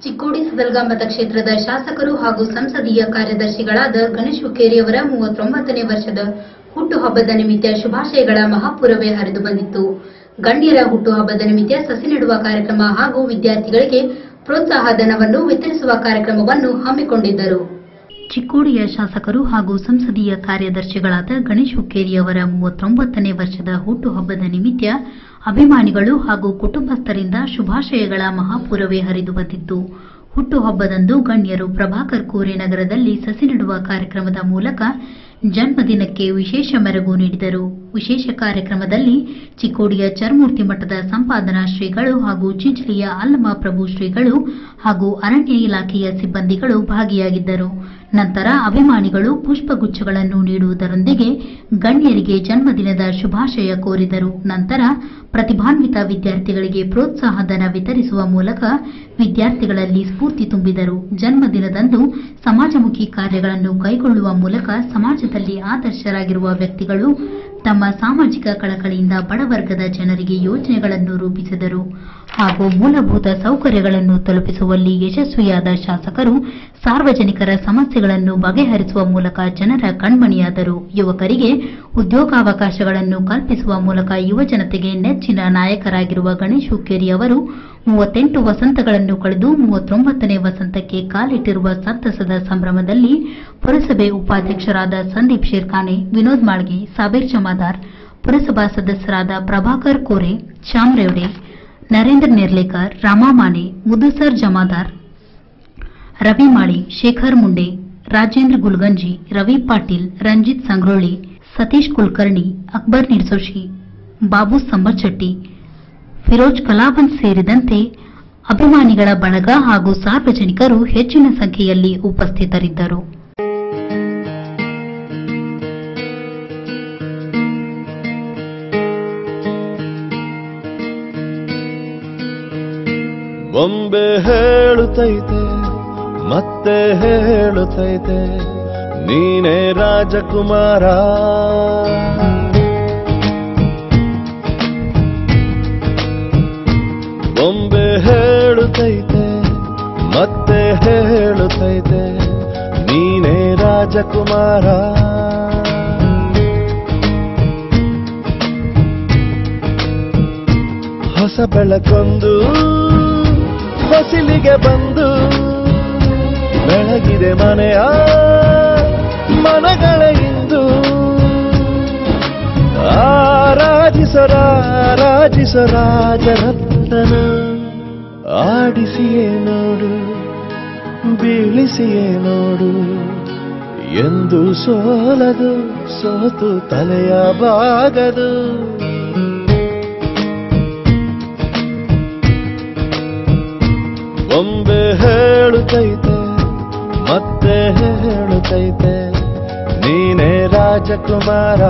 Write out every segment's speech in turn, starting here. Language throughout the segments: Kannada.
ಚಿಕ್ಕೋಡಿ ಸದಲ್ಗ ಮತಕ್ಷೇತ್ರದ ಶಾಸಕರು ಹಾಗೂ ಸಂಸದೀಯ ಕಾರ್ಯದರ್ಶಿಗಳಾದ ಗಣೇಶ್ ಹುಕ್ಕೇರಿಯವರ 39ನೇ ವರ್ಷದ ಹುಟ್ಟುಹಬ್ಬದ ನಿಮಿತ್ತ ಶುಭಾಶಯಗಳ ಮಹಾಪೂರವೇ ಹರಿದು ಬಂದಿತ್ತು. ಗಣ್ಯರ ಹುಟ್ಟುಹಬ್ಬದ ನಿಮಿತ್ತ ಸಸಿ ನೆಡುವ ಕಾರ್ಯಕ್ರಮ ಹಾಗೂ ವಿದ್ಯಾರ್ಥಿಗಳಿಗೆ ಪ್ರೋತ್ಸಾಹ ಧನವನ್ನು ವಿತರಿಸುವ ಕಾರ್ಯಕ್ರಮವನ್ನು ಹಮ್ಮಿಕೊಂಡಿದ್ದರು. ಚಿಕ್ಕೋಡಿಯ ಶಾಸಕರು ಹಾಗೂ ಸಂಸದೀಯ ಕಾರ್ಯದರ್ಶಿಗಳಾದ ಗಣೇಶ್ ಹುಕ್ಕೇರಿಯವರ 39ನೇ ವರ್ಷದ ಹುಟ್ಟುಹಬ್ಬದ ನಿಮಿತ್ತ ಅಭಿಮಾನಿಗಳು ಹಾಗೂ ಕುಟುಂಬಸ್ಥರಿಂದ ಶುಭಾಶಯಗಳ ಮಹಾಪೂರವೇ ಹರಿದು ಬಂದಿತ್ತು. ಹುಟ್ಟುಹಬ್ಬದಂದು ಗಣ್ಯರು ಪ್ರಭಾಕರ್ ಕೋರೆ ನಗರದಲ್ಲಿ ಸಸಿ ನೆಡುವ ಕಾರ್ಯಕ್ರಮದ ಮೂಲಕ ಜನ್ಮದಿನಕ್ಕೆ ವಿಶೇಷ ಮೆರುಗು ನೀಡಿದರು. ವಿಶೇಷ ಕಾರ್ಯಕ್ರಮದಲ್ಲಿ ಚಿಕ್ಕೋಡಿಯ ಚರ್ಮೂರ್ತಿ ಮಠದ ಸಂಪಾದನಾ ಶ್ರೀಗಳು ಹಾಗೂ ಚಿಂಚಲಿಯ ಅಲ್ಲಮ ಪ್ರಭು ಶ್ರೀಗಳು ಹಾಗೂ ಅರಣ್ಯ ಇಲಾಖೆಯ ಸಿಬ್ಬಂದಿಗಳು ಭಾಗಿಯಾಗಿದ್ದರು. ನಂತರ ಅಭಿಮಾನಿಗಳು ಪುಷ್ಪಗುಚ್ಛಗಳನ್ನು ನೀಡುವುದರೊಂದಿಗೆ ಗಣ್ಯರಿಗೆ ಜನ್ಮದಿನದ ಶುಭಾಶಯ ಕೋರಿದರು. ನಂತರ ಪ್ರತಿಭಾನ್ವಿತ ವಿದ್ಯಾರ್ಥಿಗಳಿಗೆ ಪ್ರೋತ್ಸಾಹ ಧನ ವಿತರಿಸುವ ಮೂಲಕ ವಿದ್ಯಾರ್ಥಿಗಳಲ್ಲಿ ಸ್ಫೂರ್ತಿ ತುಂಬಿದರು. ಜನ್ಮದಿನದಂದು ಸಮಾಜಮುಖಿ ಕಾರ್ಯಗಳನ್ನು ಕೈಗೊಳ್ಳುವ ಮೂಲಕ ಸಮಾಜದಲ್ಲಿ ಆದರ್ಶರಾಗಿರುವ ವ್ಯಕ್ತಿಗಳು ತಮ್ಮ ಸಾಮಾಜಿಕ ಕಳಕಳಿಯಿಂದ ಬಡವರ್ಗದ ಜನರಿಗೆ ಯೋಜನೆಗಳನ್ನು ರೂಪಿಸಿದರು ಹಾಗೂ ಮೂಲಭೂತ ಸೌಕರ್ಯಗಳನ್ನು ತಲುಪಿಸುವಲ್ಲಿ ಯಶಸ್ವಿಯಾದ ಶಾಸಕರು ಸಾರ್ವಜನಿಕರ ಸಮಸ್ಯೆಗಳನ್ನು ಬಗೆಹರಿಸುವ ಮೂಲಕ ಜನರ ಕಣ್ಮಣಿಯಾದರು. ಯುವಕರಿಗೆ ಉದ್ಯೋಗಾವಕಾಶಗಳನ್ನು ಕಲ್ಪಿಸುವ ಮೂಲಕ ಯುವಜನತೆಗೆ ನೆಚ್ಚಿನ ನಾಯಕರಾಗಿರುವ ಗಣೇಶ್ ಹುಕ್ಕೇರಿ ಅವರು 38 ವಸಂತಗಳನ್ನು ಕಳೆದು 39ನೇ ವಸಂತಕ್ಕೆ ಕಾಲಿಟ್ಟಿರುವ ಸಂತಸದ ಸಂಭ್ರಮದಲ್ಲಿ ಪುರಸಭೆ ಉಪಾಧ್ಯಕ್ಷರಾದ ಸಂದೀಪ್ ಶೇರ್ಖಾನೆ, ವಿನೋದ್ ಮಾಳ್ಗೆ, ಸಾಬೀರ್ ಜಮಾದಾರ್, ಪುರಸಭಾ ಸದಸ್ಯರಾದ ಪ್ರಭಾಕರ್ ಕೋರೆ, ಶ್ಯಾಮ್ ರೇವಡೆ, ನರೇಂದ್ರ ನಿರ್ಲೇಕರ್, ರಾಮಾ ಮಾನೆ, ಮುದುಸರ್ ಜಮಾದಾರ್, ರವಿ ಮಾಳಿ, ಶೇಖರ್ ಮುಂಡೆ, ರಾಜೇಂದ್ರ ಗುಲ್ಗಂಜಿ, ರವಿ ಪಾಟೀಲ್, ರಂಜಿತ್ ಸಂಗ್ರೋಳಿ, ಸತೀಶ್ ಕುಲಕರ್ಣಿ, ಅಕ್ಬರ್ ನಿರ್ಸೋಶಿ, ಬಾಬು ಸಂಬಚಟ್ಟಿ, ಫಿರೋಜ್ ಕಲಾವಂತ್ ಸೇರಿದಂತೆ ಅಭಿಮಾನಿಗಳ ಬಳಗ ಹಾಗೂ ಸಾರ್ವಜನಿಕರು ಹೆಚ್ಚಿನ ಸಂಖ್ಯೆಯಲ್ಲಿ ಉಪಸ್ಥಿತರಿದ್ದರು. ಬೊಂಬೆ ಹೇಳುತ್ತೈತೆ ಮತ್ತೆ ಹೇಳುತ್ತೈತೆ ನೀನೇ ರಾಜಕುಮಾರ. ಬೊಂಬೆ ಹೇಳುತ್ತೈತೆ ಮತ್ತೆ ಹೇಳುತ್ತೈತೆ ನೀನೇ ರಾಜಕುಮಾರ. ಹೊಸ ಬೆಳಕೊಂದು ಹೊಸಿಲಿಗೆ ಬಂದು ಬೆಳಗಿದೆ ಮನೆಯ ಮನಗಳ ಇಂದು. ರಾಜರತ್ನ ಆಡಿಸಿಯೇ ನೋಡು ಬೀಳಿಸಿಯೇ ನೋಡು ಎಂದು ಸೋಲದು ಸೋತು ತಲೆಯ ಬಾಗದು. ಬೊಂಬೆ ಹೇಳುತ್ತೈತೆ ಮತ್ತೆ ಹೇಳುತ್ತೈತೆ ನೀನೇ ರಾಜಕುಮಾರ.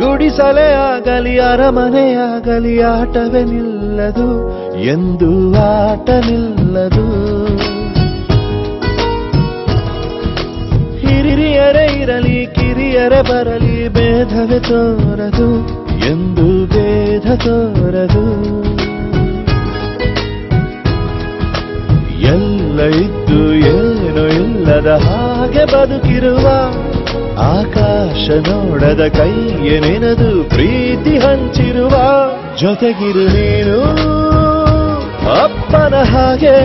ಗುಡಿಸಲೇ ಆಗಲಿ ಅರಮನೆಯಾಗಲಿ ಆಟವೇ ನಿಲ್ಲದು ಎಂದು ಆಟ ನಿಲ್ಲದು. ಹಿರಿಯರೇ ಇರಲಿ ಕಿರಿಯರೇ ಬರಲಿ ಭೇದವೇ ತೋರದು ಎಂದು ಭೇದ ತೋರದು. ಎಲ್ಲ ಇದ್ದು ಏನೋ ಇಲ್ಲದ ಹಾಗೆ ಬದುಕಿರುವ ಆಕಾಶ ನೋಡದ ಕೈಯೇ ನೆನೆದು ಪ್ರೀತಿ ಹಂಚಿರುವ ಜೊತೆಗಿರು ನೀನು ಅಪ್ಪನ ಹಾಗೆ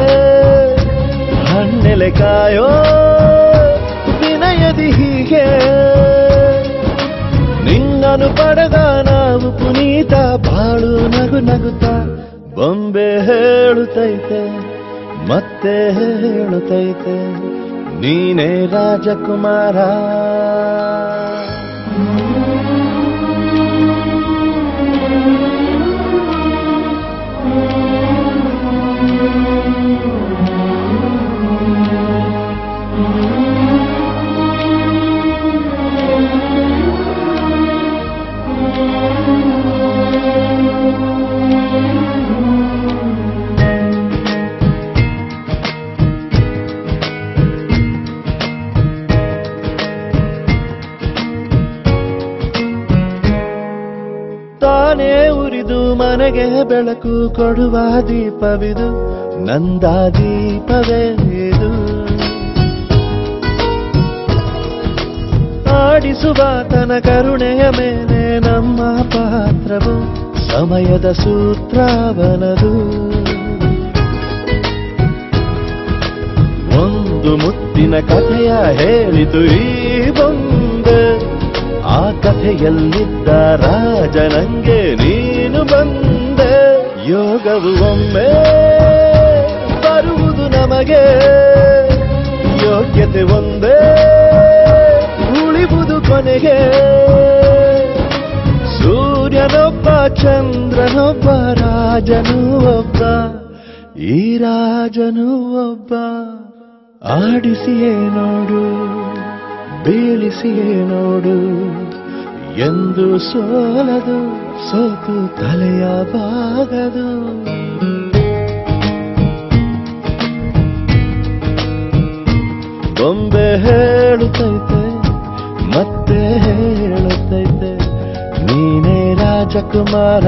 ಹಣ್ಣೆಲೆ ಕಾಯೋ ವಿನಯದಿ ಹೀಗೆ. ನಿನ್ನನು ಪಡೆದ ನಾವು ಪುನೀತ ಬಾಳು ನಗು ನಗುತ್ತ. ಬೊಂಬೆ ಹೇಳುತ್ತೈತೆ ಮತ್ತೆ ಹೇಳುತ್ತೈತೆ ನೀನೇ ರಾಜಕುಮಾರ. ಮನೆ ಉರಿದು ಮನೆಗೆ ಬೆಳಕು ಕೊಡುವ ದೀಪವಿದು, ನಂದ ದೀಪವೇ ಇದು. ಆಡಿಸುವ ತನ ಕರುಣೆಯ ಮೇಲೆ ನಮ್ಮ ಪಾತ್ರವು, ಸಮಯದ ಸೂತ್ರವನದು. ಒಂದು ಮುತ್ತಿನ ಕಥೆಯ ಹೇಳಿತು ಈ ಬೊಂಬೆ, ಆ ಕಥೆಯಲ್ಲಿದ್ದ ರಾಜ ನಂಗೆ ನೀನು ಬಂದೆ. ಯೋಗವು ಒಮ್ಮೆ ಬರುವುದು ನಮಗೆ, ಯೋಗ್ಯತೆ ಒಂದೇ ಉಳಿವುದು ಕೊನೆಗೆ. ಸೂರ್ಯನೊಬ್ಬ ಚಂದ್ರನೊಬ್ಬ ರಾಜನೂ ಒಬ್ಬ, ಈ ರಾಜನೂ ಒಬ್ಬ. ಆಡಿಸಿಯೇ ನೋಡು ಬೀಳಿಸಿಯೇ ನೋಡು, ಎಂದು ಸೋಲದು ಸೋತು ತಲೆಯ ಬಾಗದು. ಬೊಂಬೆ ಹೇಳುತ್ತೈತೆ ಮತ್ತೆ ಹೇಳುತ್ತೈತೆ, ನೀನೇ ರಾಜಕುಮಾರ.